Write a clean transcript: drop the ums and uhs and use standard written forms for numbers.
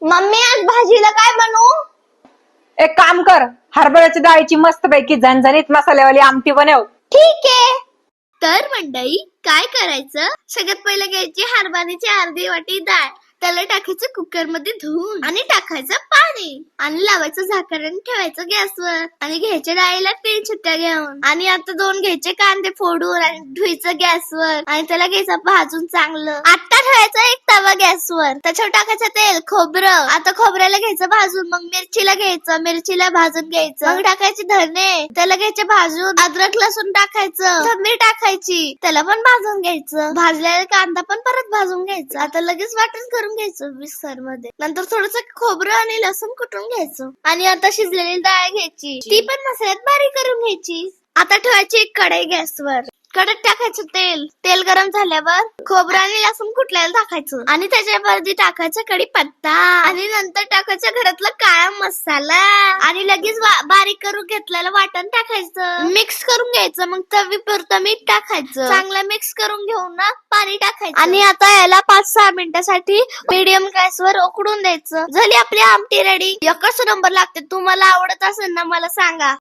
Mummy आज भाजीला काय बनवू? एक काम कर, हरभऱ्याच्या डाळीची मस्तपैकी झणझणीत मसाल्यावाली आमटी बनव. ठीक आहे. तर मंडळी काय करायचं, सगळ्यात पहिलं घ्यायची हरभऱ्याची अर्धी वाटी डाळ, त्याला टाकायचं कुकर मध्ये धुवून आणि टाकायचं पाणी आणि लावायचं झाकण आणि ठेवायचं गॅसवर आणि घ्यायच्या डाळीला 3 शिट्ट्या घेऊन आणि आता 2 घ्यायचे कांदे फोडून आणि धुवायचं गॅसवर आणि त्याला घ्यायचं भाजून चांगलं. आता ठेवायचा एक तवा गॅसवर, त्याच्यावर टाकायचं तेल, खोबरं. आता खोबऱ्याला घ्यायचं भाजून, मग मिरचीला घ्यायचं, मिरचीला भाजून घ्यायचं, मग टाकायचे धने, त्याला घ्यायचे भाजून, अद्रक लसूण टाकायचं, कोथिंबीर टाकायची, त्याला पण भाजून घ्यायचं, भाजलेला कांदा पण परत भाजून घ्यायचं. आता लगेच वाटण करून घ्यायचं मिक्सर मध्ये. नंतर थोडस खोबरं आणि लसूण कुटून घ्यायचं आणि आता शिजलेली डाळ घ्यायची, ती पण मसाल्यात बारीक करून घ्यायची. आता ठेवायची एक कढई गॅसवर, कढईत टाकायचं तेल, तेल गरम झाल्यावर खोबरं आणि लसूण कुटल्याला टाकायचं आणि त्याच्यावरती टाकायचं कढीपत्ता आणि नंतर टाकायचं घरातला काळा मसाला आणि लगेच बारीक करून घेतलेलं वाटण टाकायचं, मिक्स करून घ्यायचं. मग चवीपुरतं मीठ टाकायचं, चांगलं मिक्स करून घेऊन ना पाणी टाकायचं आणि आता याला 5-6 मिनिटासाठी मीडियम गॅसवर उकडून द्यायचं. झाली आपली आमटी रेडी. एकच नंबर लागते. तुम्हाला आवडत असेल ना मला सांगा.